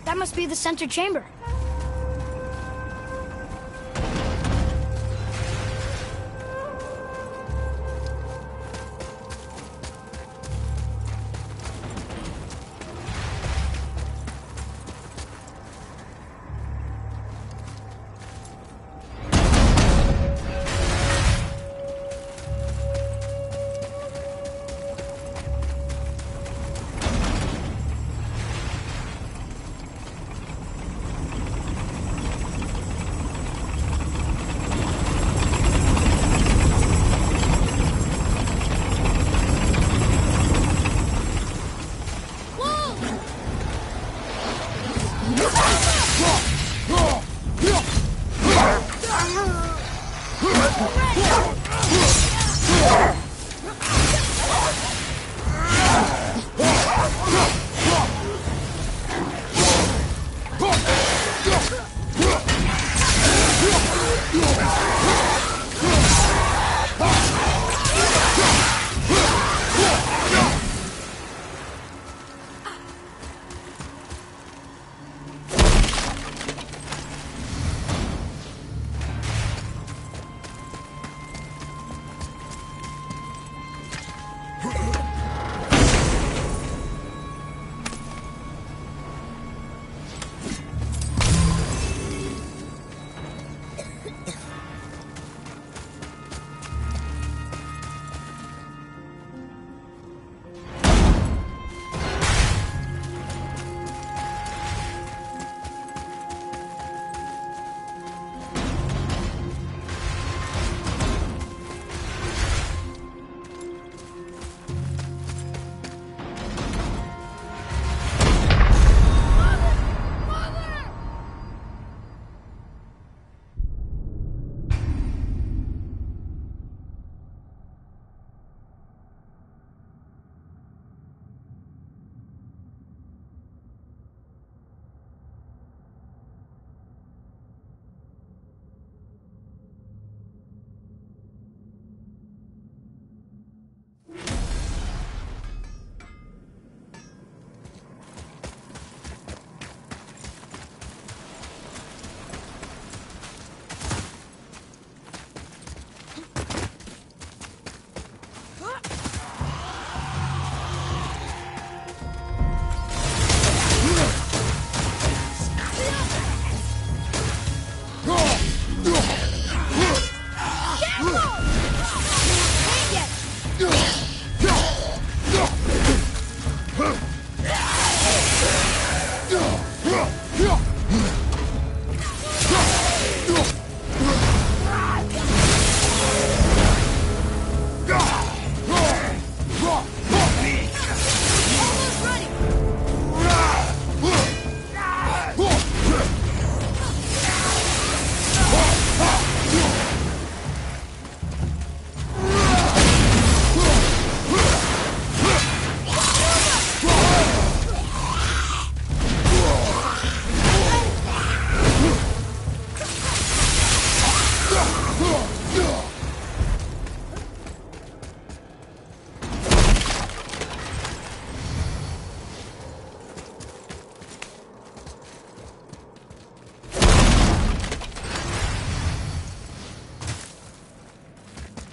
That must be the center chamber.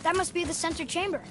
That must be the center chamber.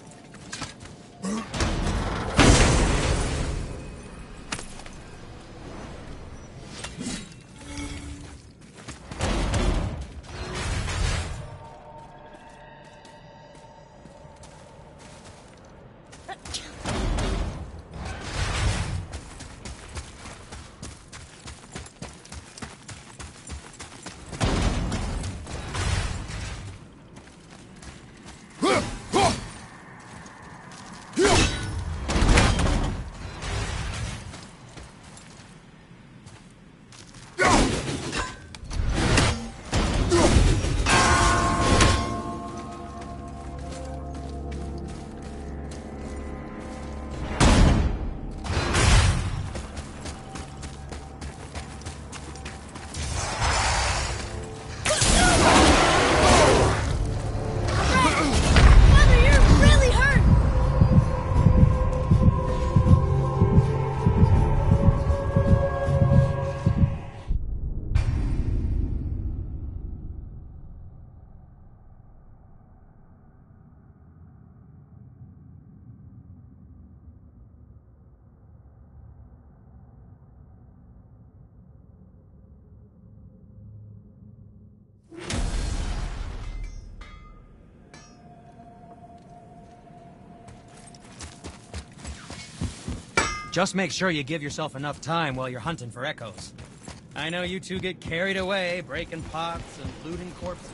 Just make sure you give yourself enough time while you're hunting for echoes. I know you two get carried away, breaking pots and looting corpses.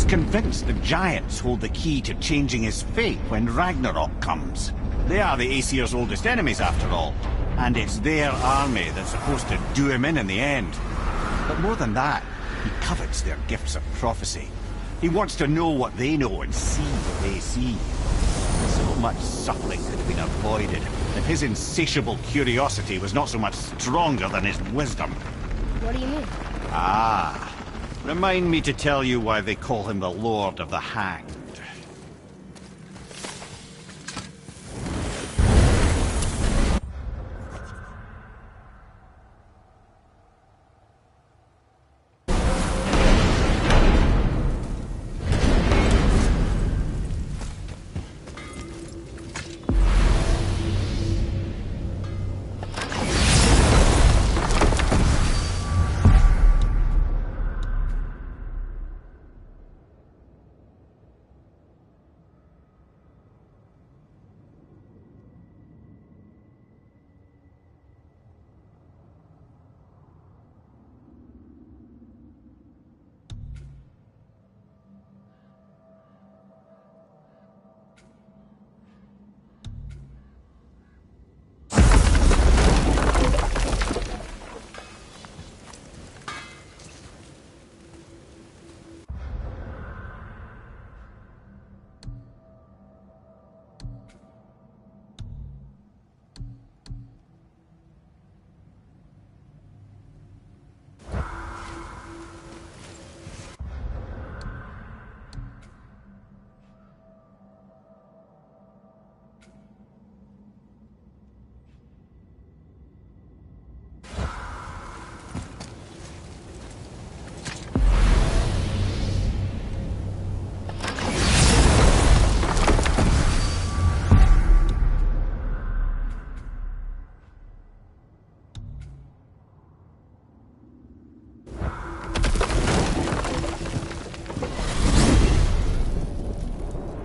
Convinced the Giants hold the key to changing his fate when Ragnarok comes. They are the Aesir's oldest enemies, after all, and it's their army that's supposed to do him in the end. But more than that, he covets their gifts of prophecy. He wants to know what they know and see what they see. So much suffering could have been avoided if his insatiable curiosity was not so much stronger than his wisdom. What do you mean? Ah. Remind me to tell you why they call him the Lord of the Hanged.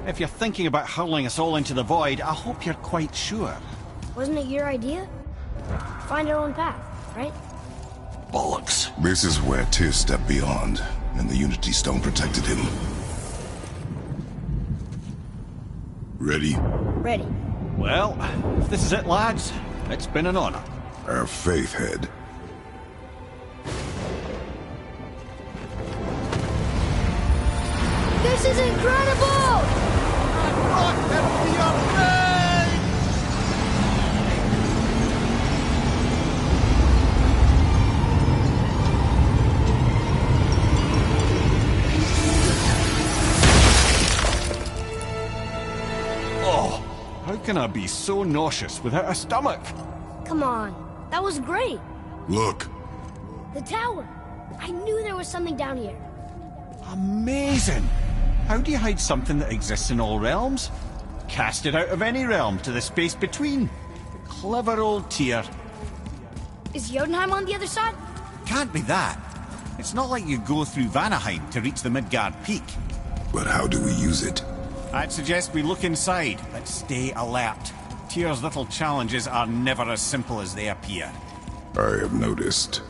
If you're thinking about hurling us all into the void, I hope you're quite sure. Wasn't it your idea? Find our own path, right? Bollocks. This is where Tyr stepped beyond, and the Unity Stone protected him. Ready? Ready. Well, if this is it, lads, it's been an honor. Our faith head. This is incredible! Oh, how can I be so nauseous without a stomach? Come on, that was great. Look. The tower. I knew there was something down here. Amazing! How do you hide something that exists in all realms? Cast it out of any realm to the space between. Clever old Tyr. Is Jotunheim on the other side? Can't be that. It's not like you go through Vanaheim to reach the Midgard Peak. But how do we use it? I'd suggest we look inside, but stay alert. Tyr's little challenges are never as simple as they appear. I have noticed.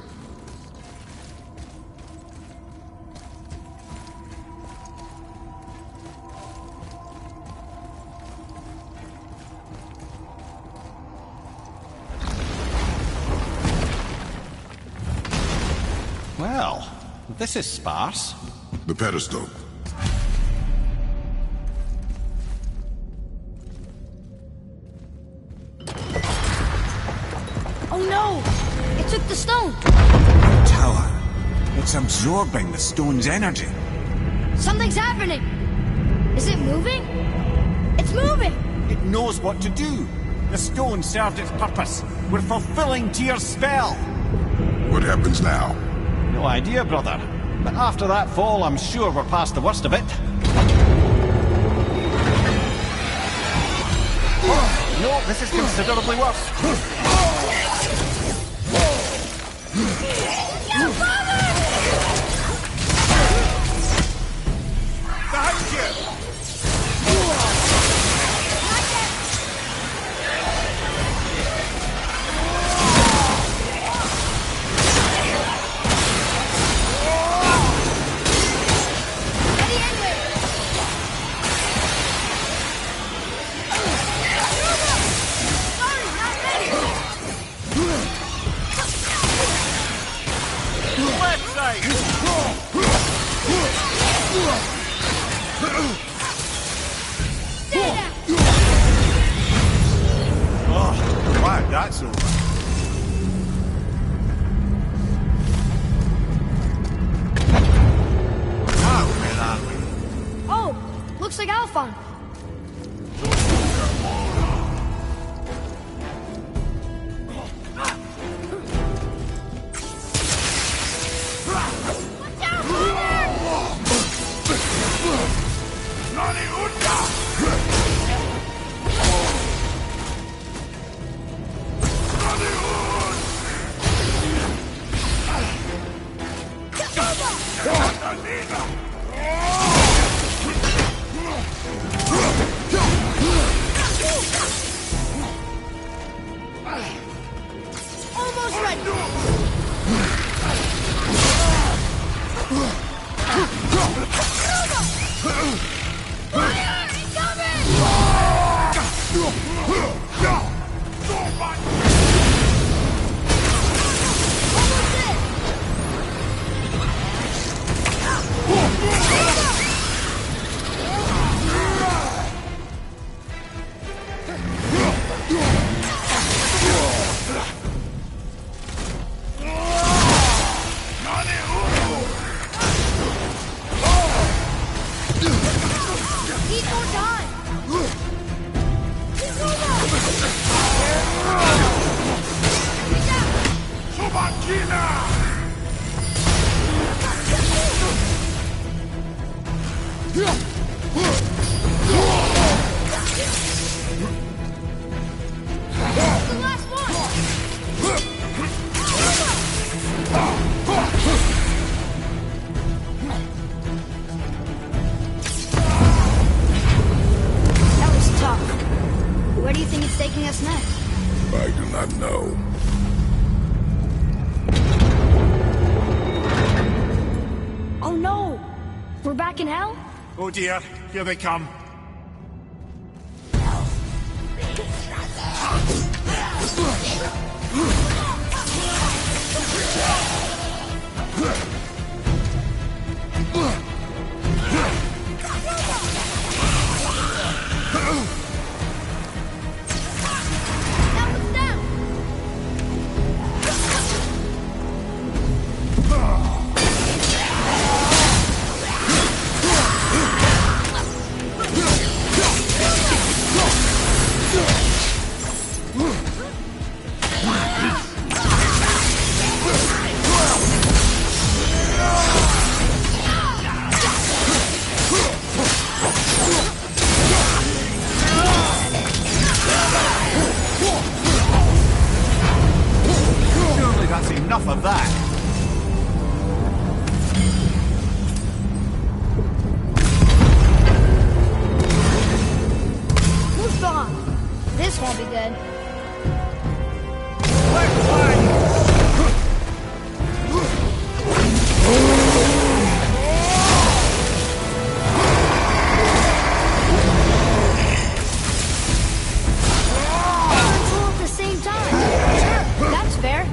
Well, This is sparse. The pedestal. Oh no! It took the stone! Tower. It's absorbing the stone's energy. Something's happening! Is it moving? It's moving! It knows what to do. The stone served its purpose. We're fulfilling Tyr's spell. What happens now? No idea, brother. But after that fall, I'm sure we're past the worst of it. Oh, no, this is considerably worse. Your father! Behind you! Oh, glad that's over. Now, where are we? Oh, looks like Alphon. Almost ready. Fire! Need more time. The last one. That was tough. Where do you think it's taking us next? I do not know. Oh no! We're back in hell? Oh dear, here they come. That one's down! Surely that's enough of that. Move on. This won't be good. Left flank! All at the same time. Sure, that's fair.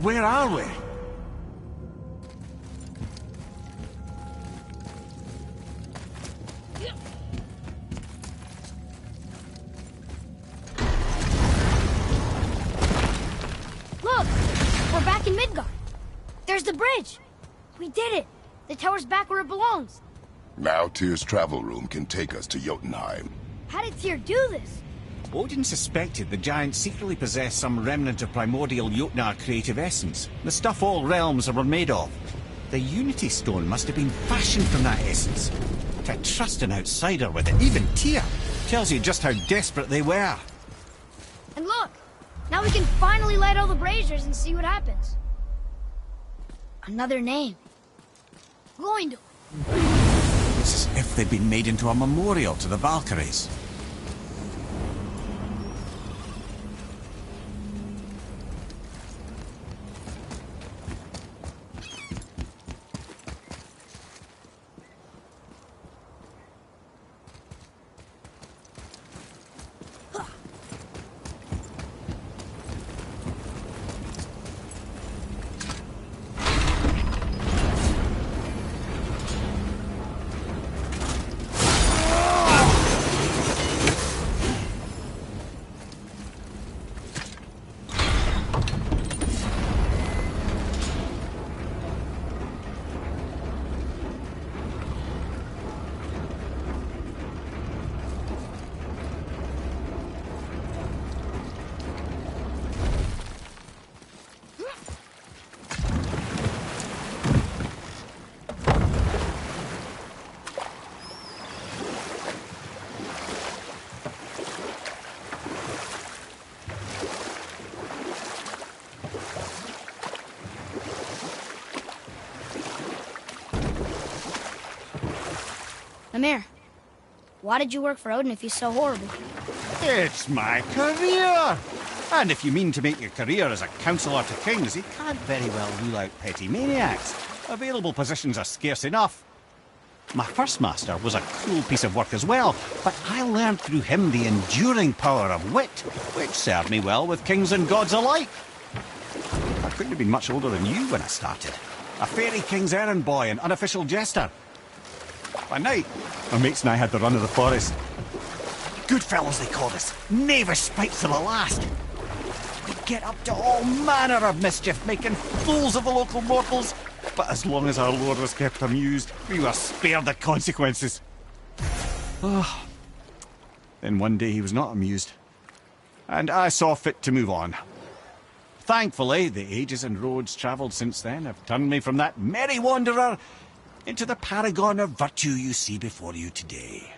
But where are we? Look! We're back in Midgard. There's the bridge. We did it. The tower's back where it belongs. Now Tyr's travel room can take us to Jotunheim. How did Tyr do this? Odin suspected the giants secretly possessed some remnant of primordial Jotnar creative essence, the stuff all realms were made of. The Unity Stone must have been fashioned from that essence. To trust an outsider with it, even Tyr, tells you just how desperate they were. And look! Now we can finally light all the braziers and see what happens. Another name. Gloindor. It's as if they'd been made into a memorial to the Valkyries. Mimir, why did you work for Odin if he's so horrible? It's my career! And if you mean to make your career as a counsellor to kings, he can't very well rule out petty maniacs. Available positions are scarce enough. My first master was a cruel piece of work as well, but I learned through him the enduring power of wit, which served me well with kings and gods alike. I couldn't have been much older than you when I started. A fairy king's errand boy and unofficial jester. By night, my mates and I had the run of the forest. Good fellows, they called us. Knavish spikes to the last. We'd get up to all manner of mischief, making fools of the local mortals. But as long as our lord was kept amused, we were spared the consequences. Oh. Then one day he was not amused. And I saw fit to move on. Thankfully, the ages and roads travelled since then have turned me from that merry wanderer into the paragon of virtue you see before you today.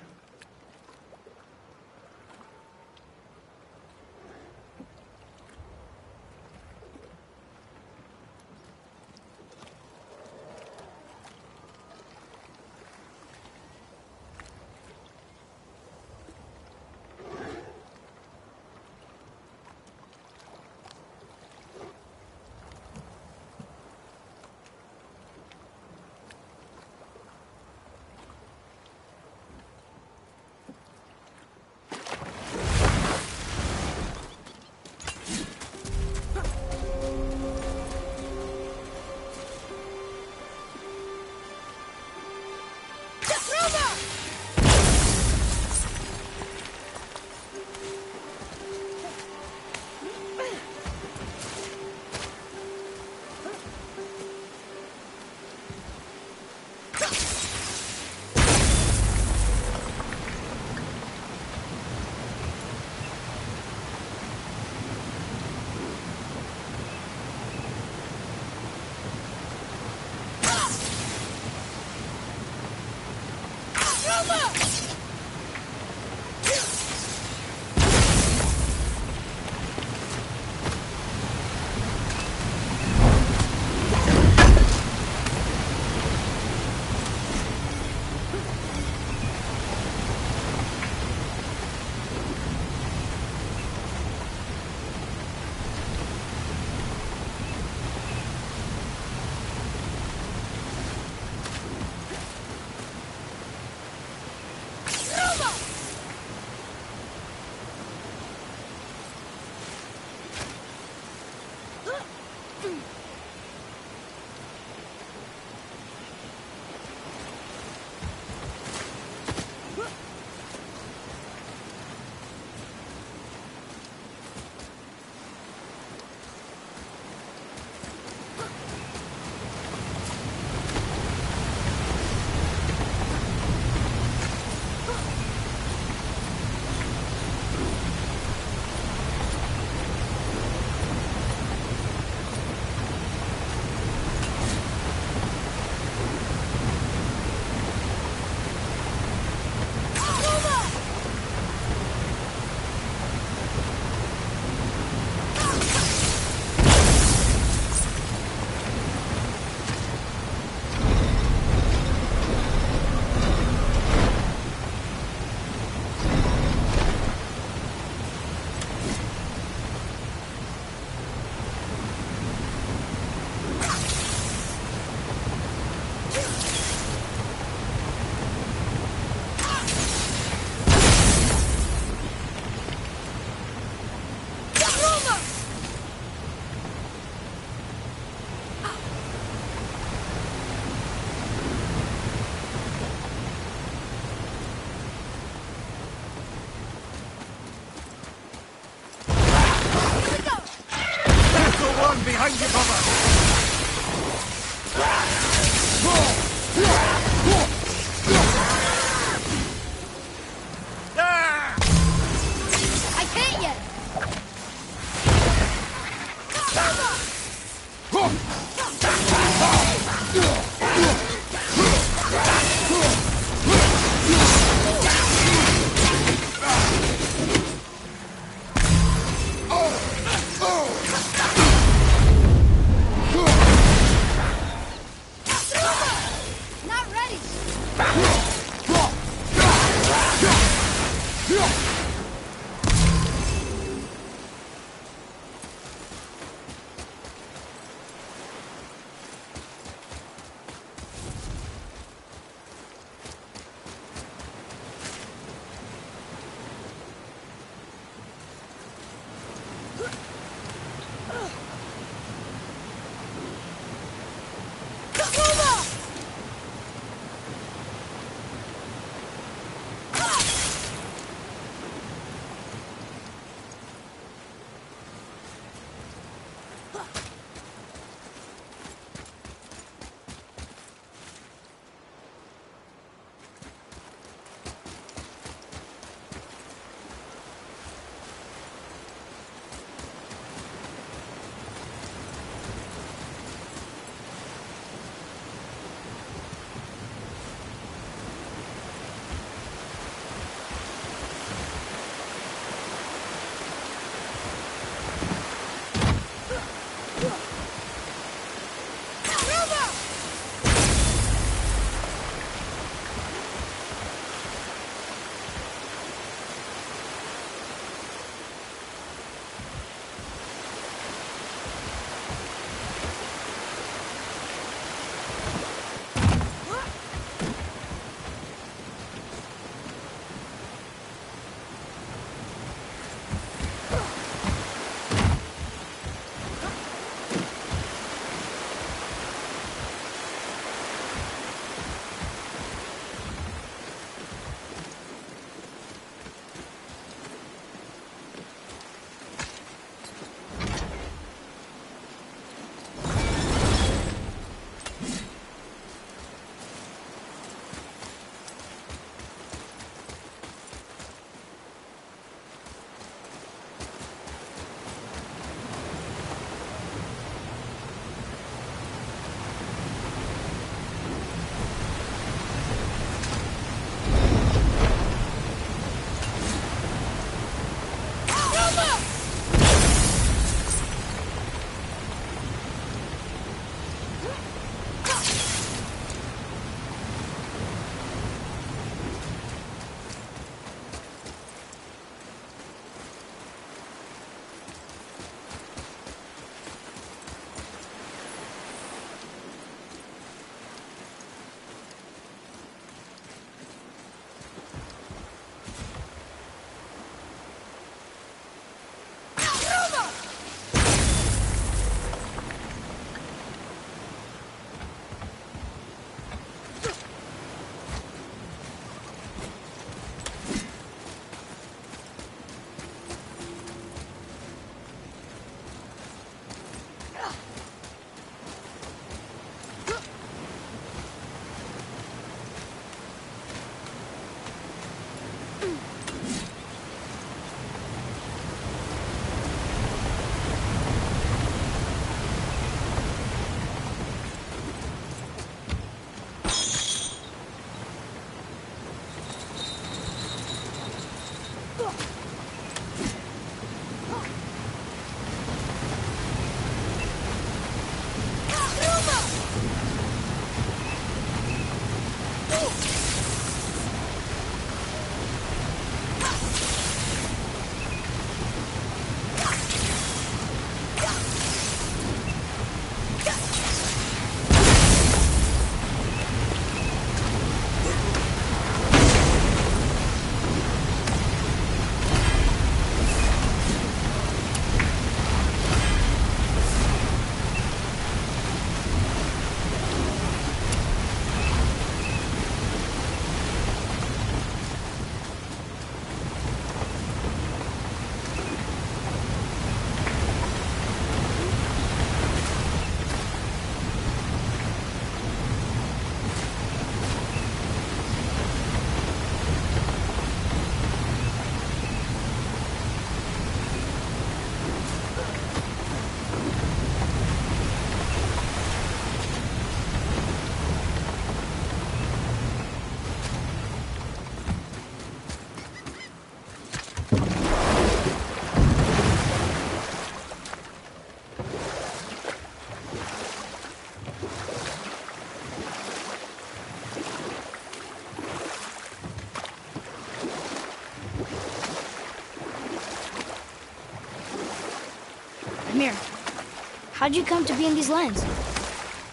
How'd you come to be in these lands?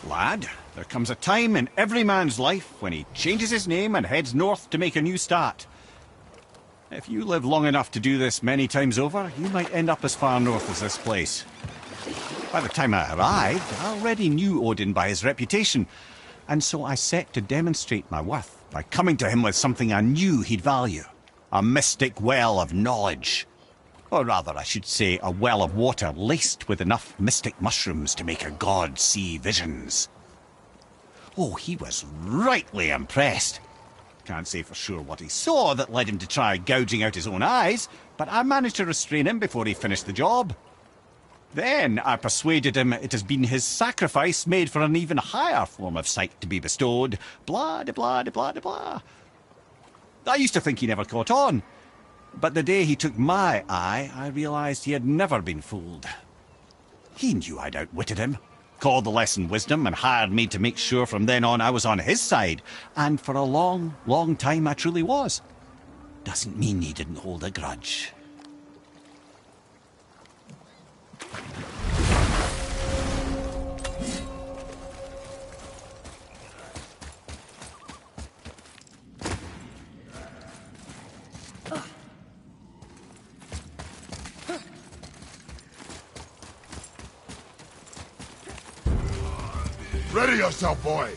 Lad, there comes a time in every man's life when he changes his name and heads north to make a new start. If you live long enough to do this many times over, you might end up as far north as this place. By the time I arrived, I already knew Odin by his reputation, and so I set to demonstrate my worth by coming to him with something I knew he'd value. A mystic well of knowledge. Or rather, I should say, a well of water laced with enough mystic mushrooms to make a god see visions. Oh, he was rightly impressed. Can't say for sure what he saw that led him to try gouging out his own eyes, but I managed to restrain him before he finished the job. Then I persuaded him it has been his sacrifice made for an even higher form of sight to be bestowed. Blah, de blah, de blah, de blah. I used to think he never caught on, but the day he took my eye, I realised he had never been fooled. He knew I'd outwitted him, called the lesson wisdom, and hired me to make sure from then on I was on his side. And for a long, long time I truly was. Doesn't mean he didn't hold a grudge. Ready yourself, boy!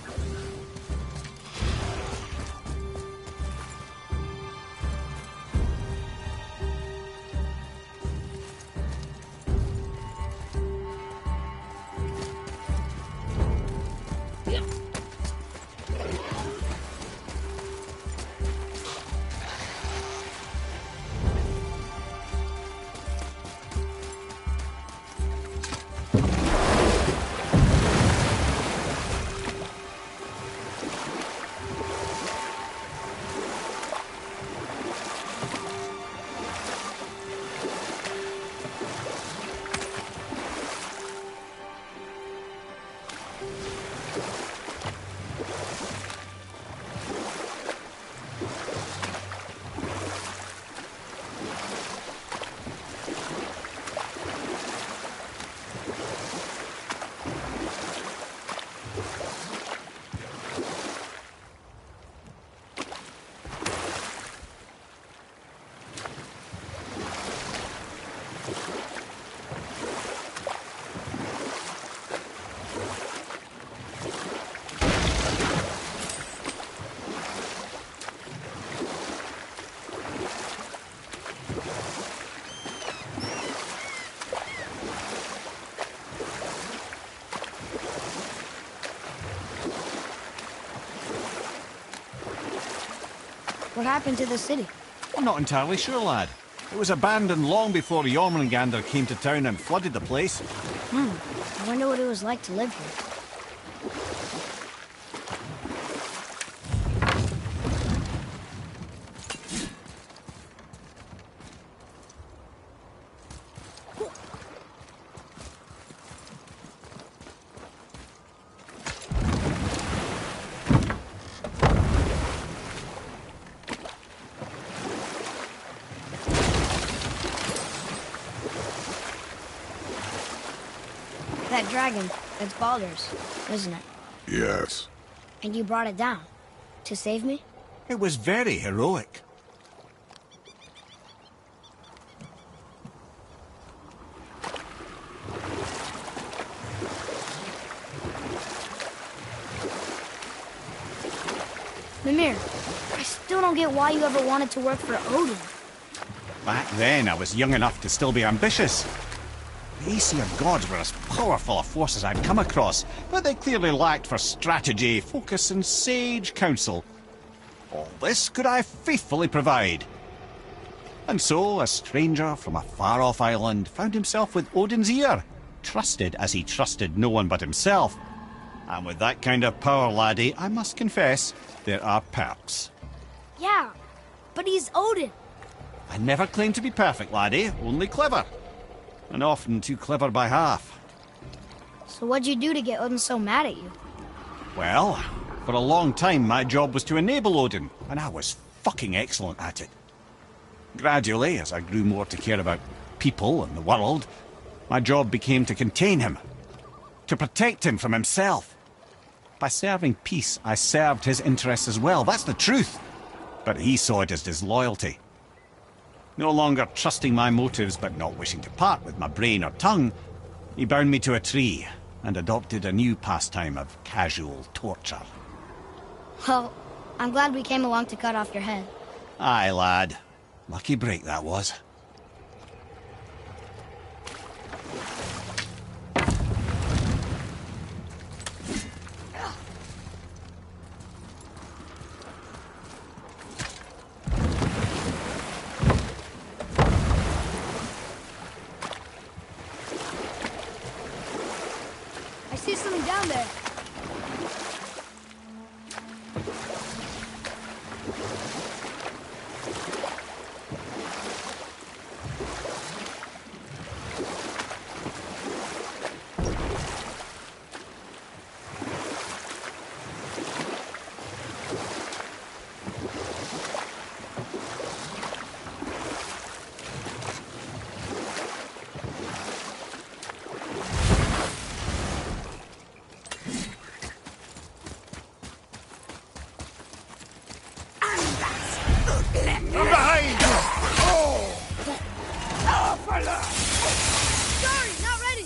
What happened to the city? I'm not entirely sure, lad. It was abandoned long before Jormungandr came to town and flooded the place. I wonder what it was like to live here. That dragon, it's Baldur's, isn't it? Yes. And you brought it down to save me? It was very heroic. Mimir, I still don't get why you ever wanted to work for Odin. Back then, I was young enough to still be ambitious. The Aesir gods were as powerful a force as I'd come across, but they clearly lacked for strategy, focus, and sage counsel. All this could I faithfully provide. And so, a stranger from a far-off island found himself with Odin's ear, trusted as he trusted no one but himself. And with that kind of power, laddie, I must confess, there are perks. Yeah, but he's Odin. I never claimed to be perfect, laddie, only clever. And often too clever by half. So what'd you do to get Odin so mad at you? Well, for a long time my job was to enable Odin, and I was fucking excellent at it. Gradually, as I grew more to care about people and the world, my job became to contain him. to protect him from himself. By serving peace, I served his interests as well. That's the truth. But he saw it as disloyalty. No longer trusting my motives, but not wishing to part with my brain or tongue, he bound me to a tree and adopted a new pastime of casual torture. Well, I'm glad we came along to cut off your head. Aye, lad. Lucky break that was. I see something down there. Sorry, not ready.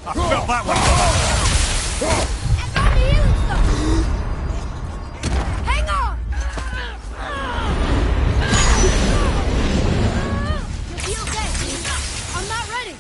I felt that one coming. And on the healing stuff. Hang on. You'll be okay. I'm not ready.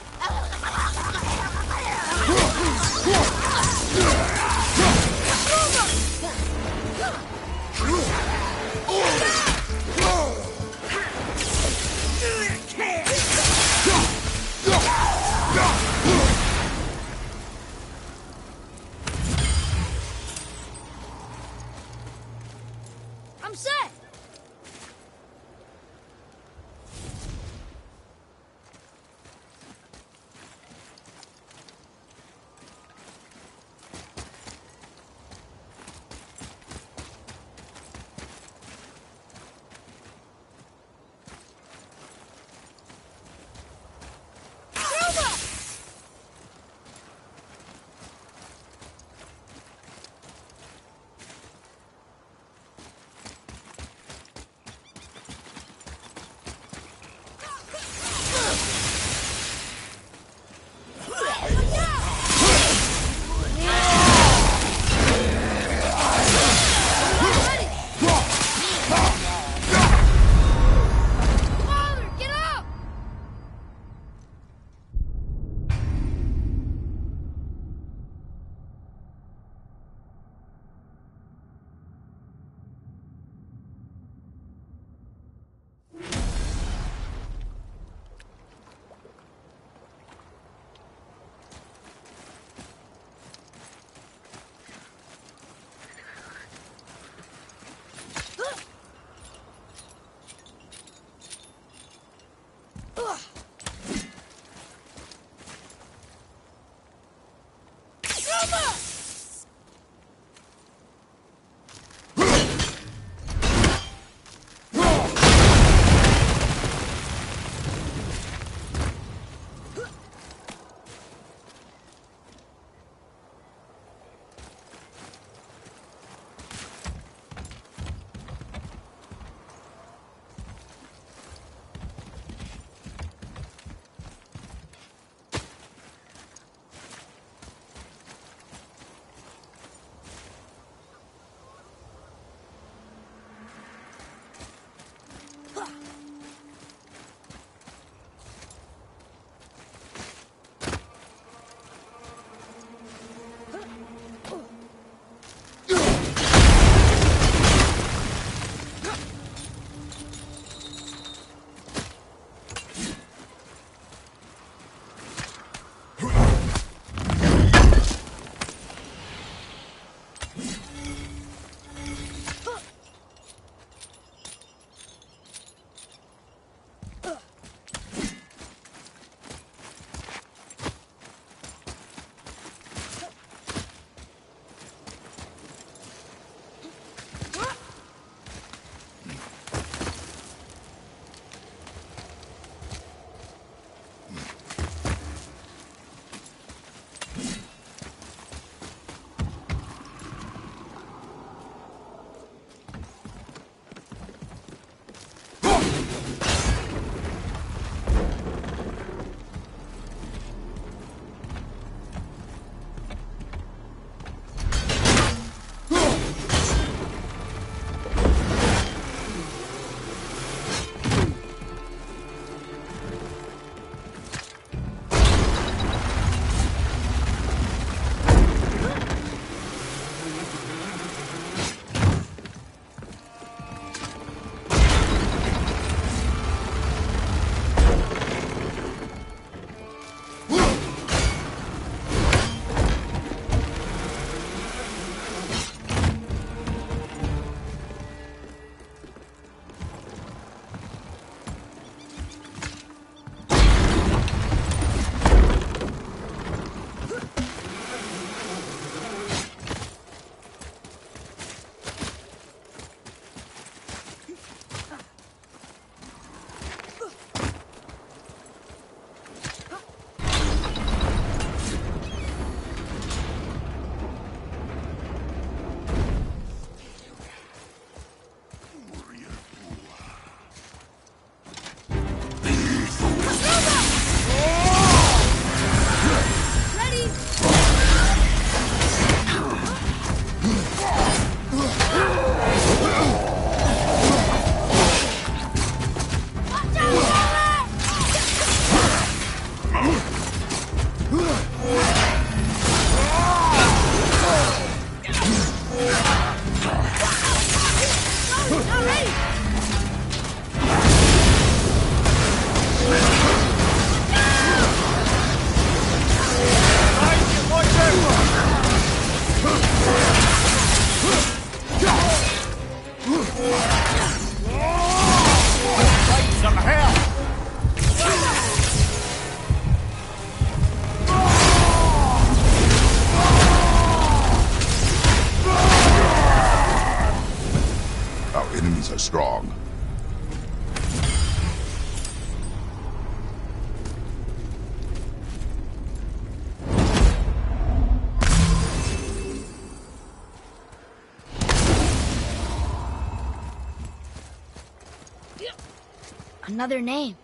Another name.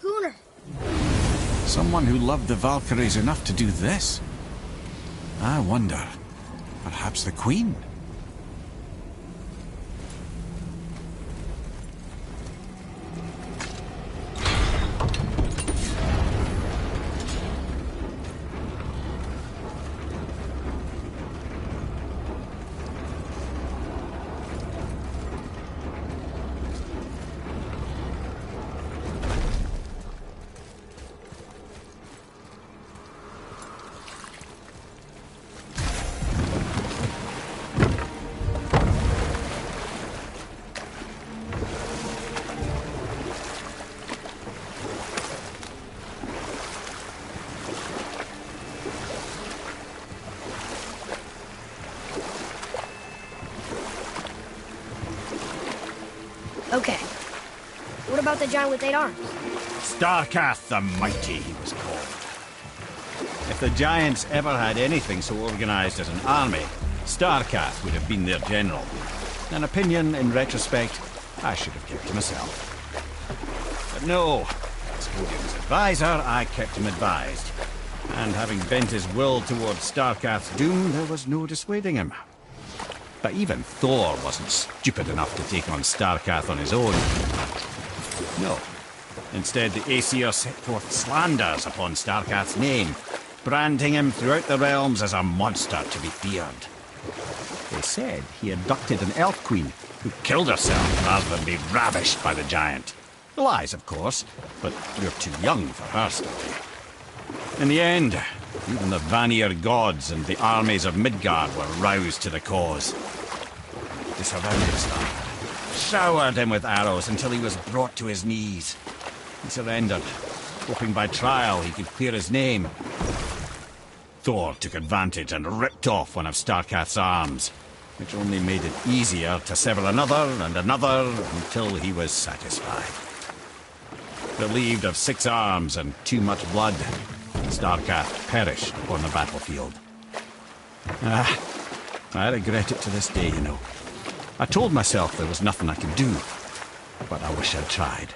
Gunnar. Someone who loved the Valkyries enough to do this. I wonder, perhaps the Queen? Okay. What about the giant with 8 arms? Starkath the Mighty, he was called. If the Giants ever had anything so organized as an army, Starkath would have been their general. An opinion, in retrospect, I should have kept to myself. But no, as Odin's advisor, I kept him advised. And having bent his will towards Starkath's doom, there was no dissuading him. But even Thor wasn't stupid enough to take on Starkath on his own. No. Instead, the Aesir set forth slanders upon Starkath's name, branding him throughout the realms as a monster to be feared. They said he abducted an elf queen who killed herself rather than be ravished by the giant. Lies, of course, but we're too young for her story. In the end, even the Vanir gods and the armies of Midgard were roused to the cause. They surrounded Starkath, showered him with arrows until he was brought to his knees. He surrendered, hoping by trial he could clear his name. Thor took advantage and ripped off one of Starkath's arms, which only made it easier to sever another and another until he was satisfied. Relieved of 6 arms and too much blood, Starkath perished upon the battlefield. I regret it to this day, you know. I told myself there was nothing I could do, but I wish I'd tried.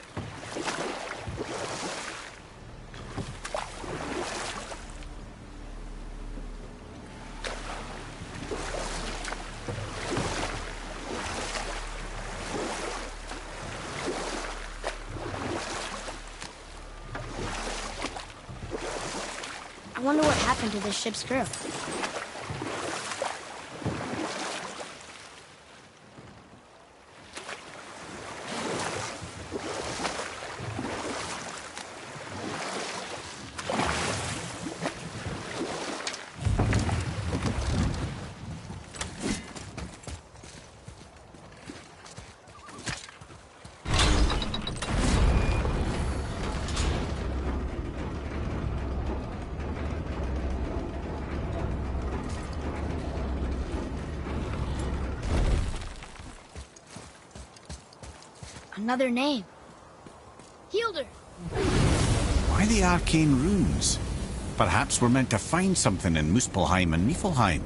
I wonder what happened to this ship's crew. Another name. Hildur. Why the arcane runes? Perhaps we're meant to find something in Muspelheim and Niflheim.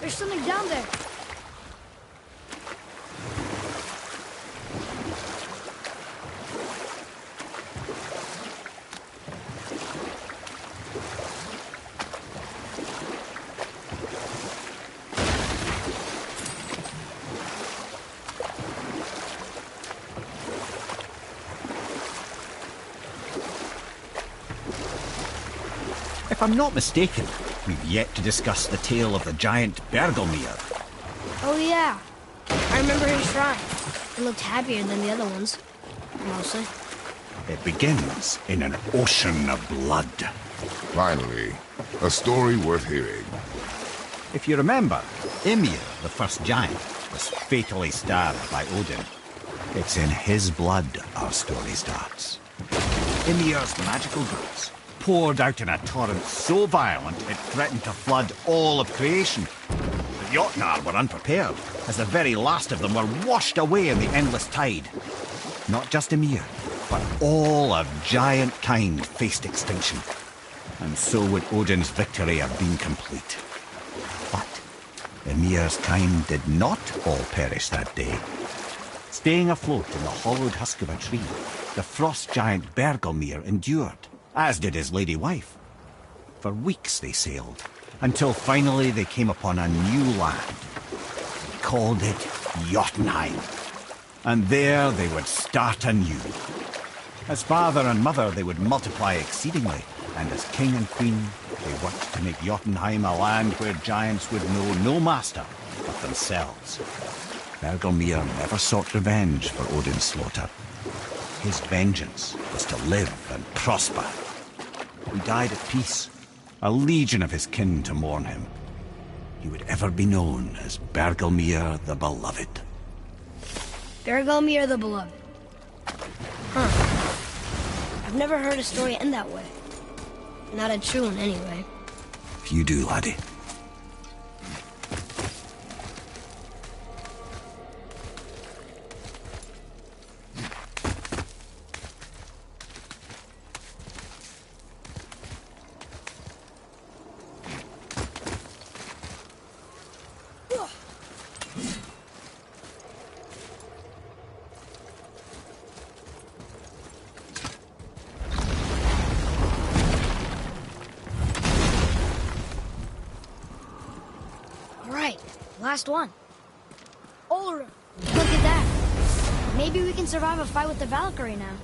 There's something down there. If I'm not mistaken, we've yet to discuss the tale of the giant Bergelmir. Oh yeah. I remember his shrine. It looked happier than the other ones. Mostly. It begins in an ocean of blood. Finally, a story worth hearing. If you remember, Ymir, the first giant, was fatally stabbed by Odin. It's in his blood our story starts. Ymir's magical goods poured out in a torrent so violent it threatened to flood all of creation. The Jotnar were unprepared, as the very last of them were washed away in the endless tide. Not just Ymir, but all of giant kind faced extinction. And so would Odin's victory have been complete. But Ymir's kind did not all perish that day. Staying afloat in the hollowed husk of a tree, the frost giant Bergelmir endured, as did his lady wife. For weeks they sailed, until finally they came upon a new land. They called it Jotunheim. And there they would start anew. As father and mother they would multiply exceedingly, and as king and queen they worked to make Jotunheim a land where giants would know no master but themselves. Bergelmir never sought revenge for Odin's slaughter. His vengeance was to live and prosper. He died at peace, a legion of his kin to mourn him. He would ever be known as Bergelmir the Beloved. Bergelmir the Beloved. Huh. I've never heard a story end that way. Not a true one, anyway. If you do, laddie. Last one. Olra, look at that. Maybe we can survive a fight with the Valkyrie now.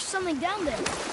There's something down there.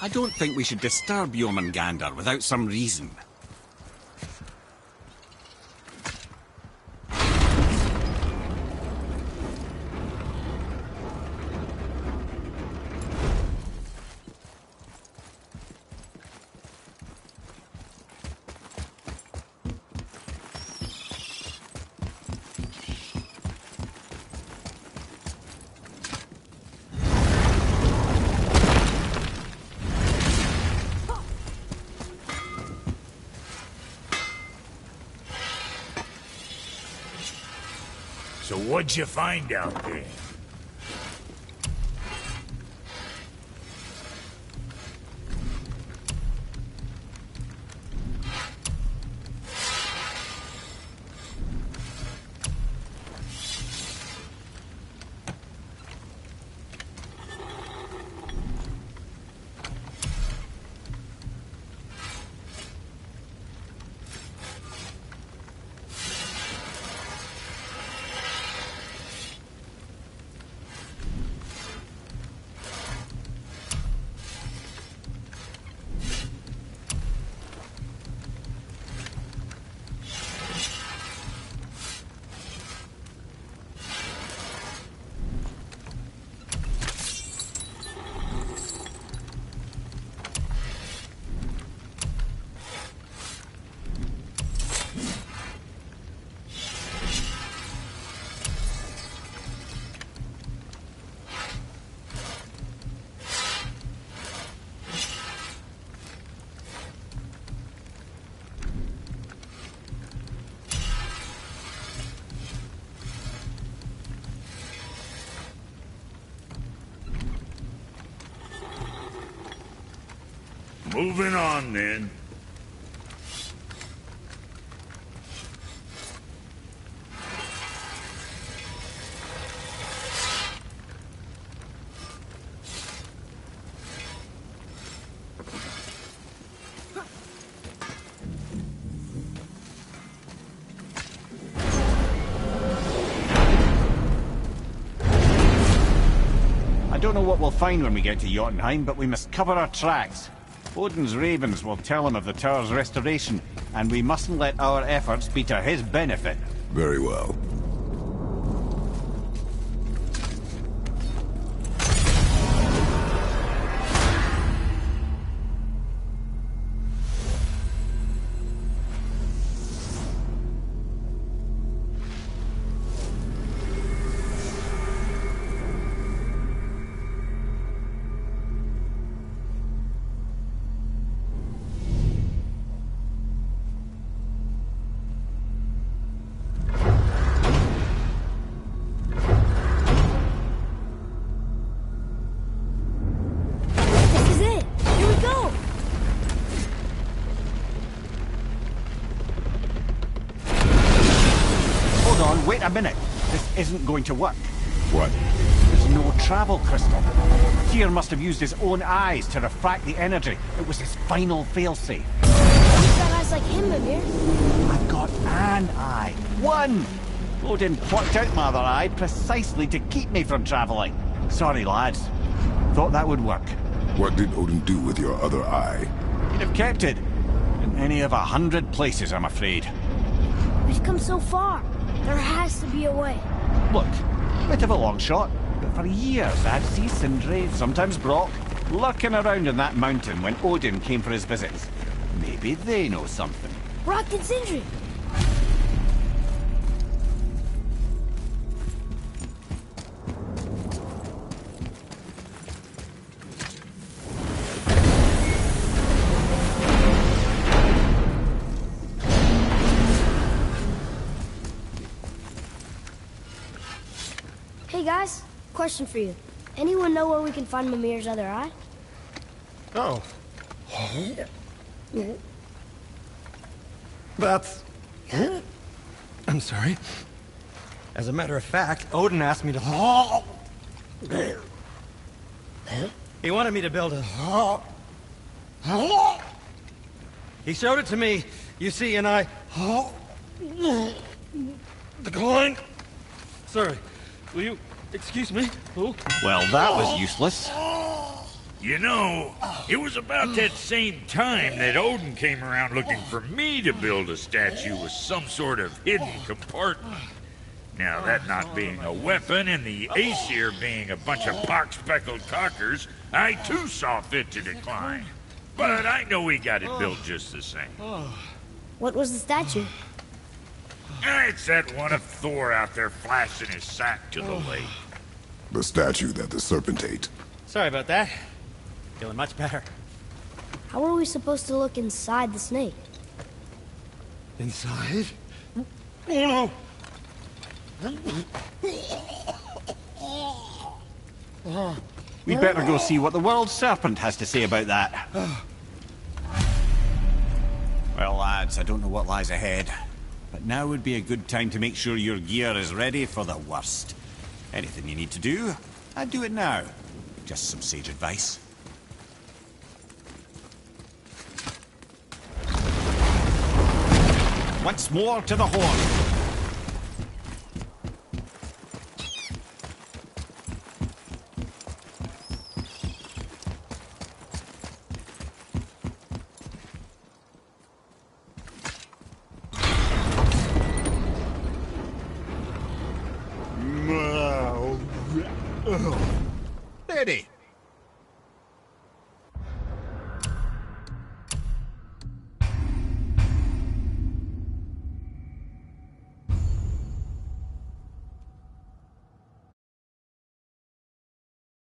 I don't think we should disturb Jormungandr without some reason. So what'd you find out there? Moving on, then. don't know what we'll find when we get to Jotunheim, but we must cover our tracks. Odin's ravens will tell him of the tower's restoration, and we mustn't let our efforts be to his benefit. Very well. This is it. Here we go. Hold on, wait a minute. This isn't going to work. What? There's no travel crystal. Tyr must have used his own eyes to refract the energy. It was his final failsafe. You've got eyes like him, Mimir. I've got an eye. One! Odin plucked out my other eye precisely to keep me from travelling. Sorry, lads. Thought that would work. What did Odin do with your other eye? He'd have kept it. In any of 100 places, I'm afraid. We've come so far. There has to be a way. Look, bit of a long shot, but for years I'd see Sindri, sometimes Brock, lurking around in that mountain when Odin came for his visits. Maybe they know something. Brock and Sindri. Hey guys, question for you. Anyone know where we can find Mimir's other eye? Oh. That's... I'm sorry. As a matter of fact, Odin asked me to... He wanted me to build a... He showed it to me, you see, and I... Declined. Sorry. Will you excuse me? Oh. Well, that was useless. You know, it was about that same time that Odin came around looking for me to build a statue with some sort of hidden compartment. Now, that not being a weapon and the Aesir being a bunch of pock-speckled cockers, I too saw fit to decline. But I know we got it built just the same. What was the statue? It's that one of Thor out there flashing his sack to the lake. The statue that the serpent ate. Sorry about that. Feeling much better. How are we supposed to look inside the snake? Inside? Oh no! We'd better go see what the world serpent has to say about that. Well, lads, I don't know what lies ahead, but now would be a good time to make sure your gear is ready for the worst. Anything you need to do, I'd do it now. Just some sage advice. Once more to the horn. Ready.